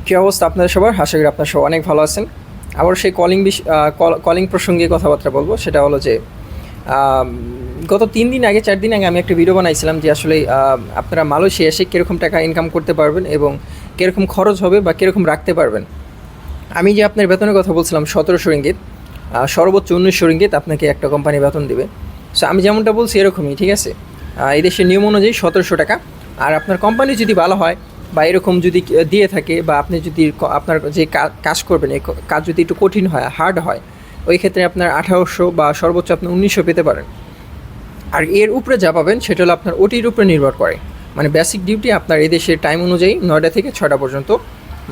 কী অবস্থা আপনাদের সবার? আশা করি আপনারা সবাই অনেক ভালো আছেন। আবার সেই কলিং প্রসঙ্গে কথাবার্তা বলবো। সেটা হলো যে আম, গত 3 দিন আগে 4 দিন আগে আমি একটা ভিডিও বানাইছিলাম যে আসলে আপনারা মালয়েশিয়া এসে কীরকম টাকা ইনকাম করতে পারবেন এবং কীরকম খরচ হবে বা কীরকম রাখতে পারবেন। আমি যে আপনার বেতনের কথা বলছিলাম 1700 রিঙ্গিত, সর্বোচ্চ 1900 রিঙ্গিত আপনাকে একটা কোম্পানি বেতন দেবে। সো আমি যেমনটা বলছি এরকমই, ঠিক আছে। এই দেশের নিয়ম অনুযায়ী 1700 টাকা। আর আপনার কোম্পানি যদি ভালো হয় বা এরকম যদি দিয়ে থাকে বা আপনি যদি আপনার যে কাজ করবেন এই কাজ যদি একটু কঠিন হয়, হার্ড হয়, ওই ক্ষেত্রে আপনার 1800 বা সর্বোচ্চ আপনি 1900 পেতে পারেন। আর এর উপরে যা পাবেন সেটা হলো আপনার ওটির উপরে নির্ভর করে। মানে বেসিক ডিউটি আপনার এই দেশের টাইম অনুযায়ী 9টা থেকে 6টা পর্যন্ত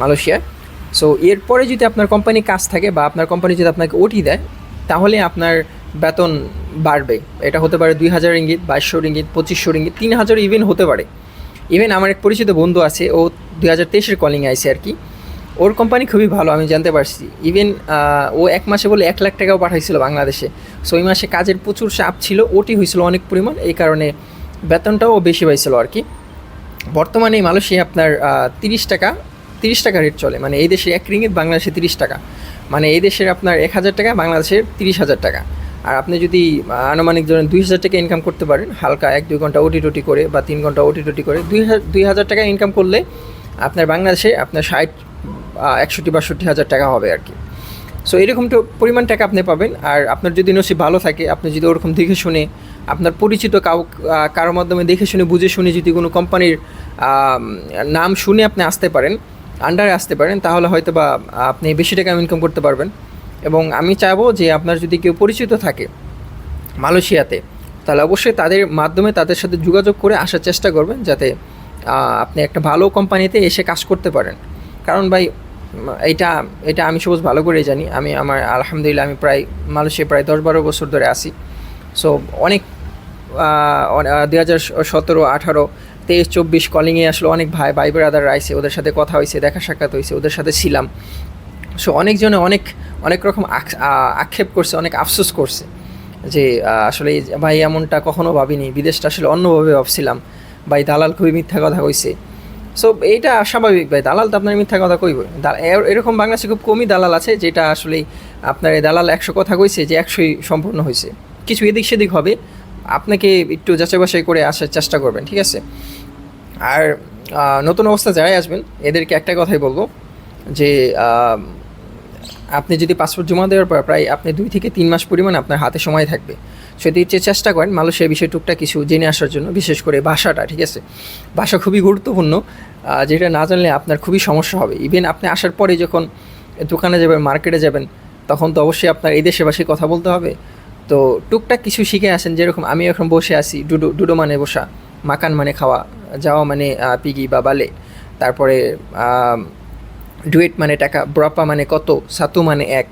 মালয়েশিয়ায়। সো এরপরে যদি আপনার কোম্পানি কাজ থাকে বা আপনার কোম্পানি যদি আপনাকে ওটি দেয়, তাহলে আপনার বেতন বাড়বে। এটা হতে পারে 2000 রিঙ্গিত, 2200 রিঙ্গিত, 2500 রিঙ্গিত, 3000 ইভেন হতে পারে। ইভেন আমার এক পরিচিত বন্ধু আছে, ও 2023-এর কলিং আইসে আর কি। ওর কোম্পানি খুবই ভালো, আমি জানতে পারছি। ইভেন ও 1 মাসে বলে 1 লাখ টাকাও পাঠাইছিল বাংলাদেশে। সো ওই মাসে কাজের প্রচুর চাপ ছিল, ওটি হয়েছিল অনেক পরিমাণ, এই কারণে বেতনটাও বেশি পাইছিল আর কি। বর্তমানে মালয়েশিয়া আপনার 30 টাকা রেট চলে। মানে এই দেশে 1 রিঙ্গিত বাংলাদেশে 30 টাকা। মানে এই দেশের আপনার 1000 টাকা, বাংলাদেশের 30,000 টাকা। আর আপনি যদি আনুমানিক ধরেন 2000 টাকা ইনকাম করতে পারেন হালকা 1-2 ঘন্টা ওটি করে বা 3 ঘন্টা ওটি করে 2000 টাকা ইনকাম করলে আপনার বাংলাদেশে আপনার 61-62 হাজার টাকা হবে আর কি। সো এরকম তো পরিমাণ টাকা আপনি পাবেন। আর আপনার যদি নসিব ভালো থাকে, আপনি যদি ওরকম দেখে শুনে আপনার পরিচিত কারোর মাধ্যমে দেখে শুনে বুঝে শুনে যদি কোনো কোম্পানির নাম শুনে আপনি আসতে পারেন, আন্ডারে আসতে পারেন, তাহলে হয়তো বা আপনি বেশি টাকা ইনকাম করতে পারবেন। এবং আমি চাইবো যে আপনার যদি কেউ পরিচিত থাকে মালয়েশিয়াতে, তাহলে অবশ্যই তাদের মাধ্যমে তাদের সাথে যোগাযোগ করে আসার চেষ্টা করবেন, যাতে আপনি একটা ভালো কোম্পানিতে এসে কাজ করতে পারেন। কারণ ভাই এইটা এটা আমি সবুজ ভালো করেই জানি। আমার আলহামদুলিল্লাহ আমি মালয়েশিয়া প্রায় 10-12 বছর ধরে আসি। সো অনেক 2017, 18, 23, 24 কলিংয়ে আসলে অনেক ভাই ব্রাদার আইছে, ওদের সাথে কথা হয়েছে, দেখা সাক্ষাৎ হয়েছে, ওদের সাথে ছিলাম। সো অনেকজনে অনেক রকম আক্ষেপ করছে, অনেক আফসোস করছে যে আসলে ভাই এমনটা কখনো ভাবিনি, বিদেশটা আসলে অন্যভাবে ভাবছিলাম, ভাই দালাল খুবই মিথ্যা কথা কইছে। সো এইটা স্বাভাবিক ভাই, দালাল তো আপনার মিথ্যা কথা কইব। এরকম বাংলাদেশে খুব কমই দালাল আছে যেটা আসলে আপনার এই দালাল 100 কথা কইছে যে 100ই সম্পূর্ণ হয়েছে। কিছু এদিক সেদিক হবে, আপনাকে একটু যাচাই বাছাই করে আসার চেষ্টা করবেন, ঠিক আছে। আর নতুন অবস্থা যারাই আসবেন এদেরকে একটা কথাই বলবো যে আপনি যদি পাসপোর্ট জমা দেওয়ার পর প্রায় আপনি 2 থেকে 3 মাস পরিমাণ আপনার হাতে সময় থাকবে। সেটি চেষ্টা করেন মালয়েশিয়ার বিষয়ে টুকটাক কিছু জেনে আসার জন্য, বিশেষ করে ভাষাটা, ঠিক আছে। ভাষা খুবই গুরুত্বপূর্ণ, যেটা না জানলে আপনার খুবই সমস্যা হবে। ইভেন আপনি আসার পরে যখন দোকানে যাবেন, মার্কেটে যাবেন, তখন তো অবশ্যই আপনার এই দেশের ভাষায় কথা বলতে হবে। তো টুকটাক কিছু শিখে আসেন, যেরকম আমি এখন বসে আছি, ডুডো মানে বসা, মাকান মানে খাওয়া, যাওয়া মানে পিগি বা বালে, তারপরে ডুয়েট মানে টাকা, ব্রাপা মানে কত, সাতু মানে 1।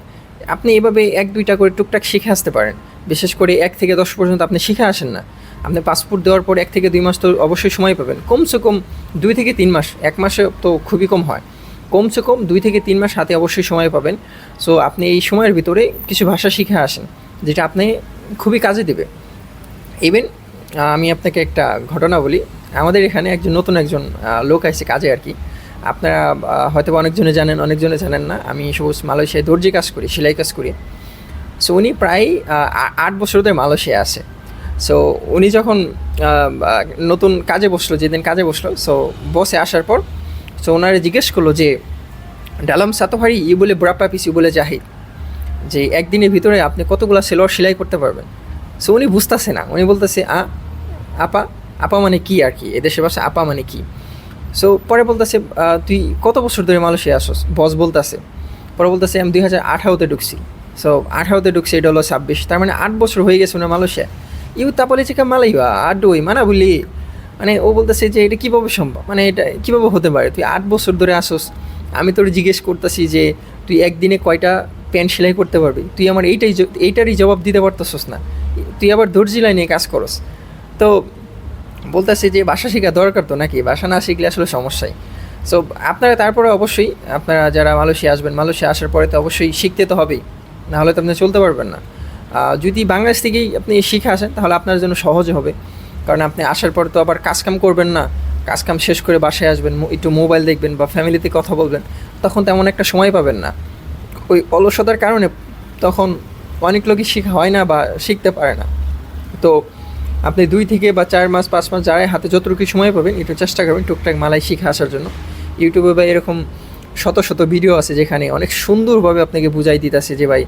আপনি এভাবে 1-2টা করে টুকটাক শিখে আসতে পারেন। বিশেষ করে 1 থেকে 10 পর্যন্ত আপনি শিখে আসেন না, আপনি পাসপোর্ট দেওয়ার পর 1 থেকে 2 মাস তো অবশ্যই সময় পাবেন। কমসে কম 2 থেকে 3 মাস, 1 মাসে তো খুবই কম হয়, কমসে কম 2 থেকে 3 মাস হাতে অবশ্যই সময় পাবেন। সো আপনি এই সময়ের ভিতরে কিছু ভাষা শিখে আসেন, যেটা আপনি খুবই কাজে দেবে। ইভেন আমি আপনাকে একটা ঘটনা বলি। আমাদের এখানে নতুন একজন লোক আসছে কাজে আর কি। আপনারা হয়তো অনেকজনে জানেন, অনেকজনে জানেন না। আমি সবুজ মালয়েশিয়ায় দর্জি কাজ করি, সেলাই কাজ করি। সো উনি প্রায় 8 বছর ধরে মালয়েশিয়ায় আসে। সো উনি যখন নতুন কাজে বসলো, যেদিন কাজে বসলো, সো বসে আসার পর সো ওনারা জিজ্ঞেস করলো যে ডালাম সাতোহারি ই বলে ব্রাপা পিসি বলে জাহিদ, যে একদিনের ভিতরে আপনি কতগুলো সেলোয়ার সেলাই করতে পারবেন। সো উনি বুঝতেছে না, উনি বলতেছে আপা। আপা মানে কি আর কি, এদেশের ভাষা আপা মানে কি। সো পরে বলতেছে তুই কত বছর ধরে মালয়েশিয়া আসস, বস বলতেছে। পরে বলতেছে আমি 2018-তে ঢুকছি। সো 18-তে ঢুকছি, এটা হলো 26, তার মানে 8 বছর হয়ে গেছে ওনার মালয়েশিয়া। তাপলে চিকা মালাইবা আড্ডই মানা বলি। মানে ও বলতেছে যে এটা কীভাবে সম্ভব, মানে এটা কীভাবে হতে পারে, তুই 8 বছর ধরে আসস, আমি তোর জিজ্ঞেস করতেছি যে তুই একদিনে কয়টা প্যান্ট সেলাই করতে পারবি, তুই আমার এইটারই জবাব দিতে পারতেছস না, তুই আবার দর্জি লাইনে কাজ করস। তো বলতেছে যে ভাষা শেখা দরকার তো নাকি, ভাষা না শিখলে আসলে সমস্যাই। সো আপনারা তারপরে অবশ্যই আপনারা যারা মালয়েশিয়া আসবেন, মালয়েশিয়া আসার পরে তো অবশ্যই শিখতে তো হবেই, নাহলে তো আপনি চলতে পারবেন না। যদি বাংলাদেশ থেকেই আপনি শিখে আসেন তাহলে আপনার জন্য সহজে হবে, কারণ আপনি আসার পর তো আবার কাজকাম করবেন না, কাজকাম শেষ করে বাসায় আসবেন, একটু মোবাইল দেখবেন বা ফ্যামিলিতে কথা বলবেন। তখন তেমন একটা সময় পাবেন না। ওই অলসতার কারণে তখন অনেক লোকই শেখা হয় না বা শিখতে পারে না। তো আপনি 2 থেকে বা 4 মাস 5 মাস যারাই হাতে যতটুকু সময় পাবেন একটু চেষ্টা করবেন টুকটাক মালাই শিখে আসার জন্য। ইউটিউবে বা এরকম শত শত ভিডিও আছে যেখানে অনেক সুন্দরভাবে আপনাকে বুঝাই দিতেছে যে ভাই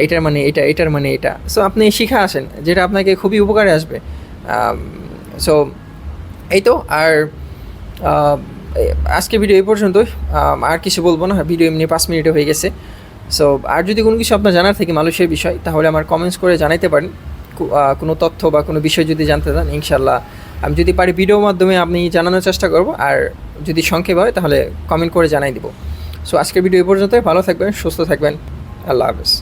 এটার মানে এটা, এটার মানে এটা। সো আপনি শিখে আসেন, যেটা আপনাকে খুবই উপকারে আসবে। সো এই তো। আর আজকে ভিডিও এই পর্যন্তই। আর কিছু বলবো না, ভিডিও এমনি 5 মিনিটে হয়ে গেছে। সো আর যদি কোনো কিছু আপনার জানার থাকে মানুষের বিষয়, তাহলে আমার কমেন্টস করে জানাইতে পারেন। কোনো তথ্য বা কোনো বিষয় যদি জানতে চান, ইনশাল্লাহ আমি যদি পারি ভিডিওর মাধ্যমে আপনি জানানোর চেষ্টা করব। আর যদি সংক্ষেপ হয় তাহলে কমেন্ট করে জানাই দিব। সো আজকের ভিডিও এই পর্যন্তই। ভালো থাকবেন, সুস্থ থাকবেন। আল্লাহ হাফেজ।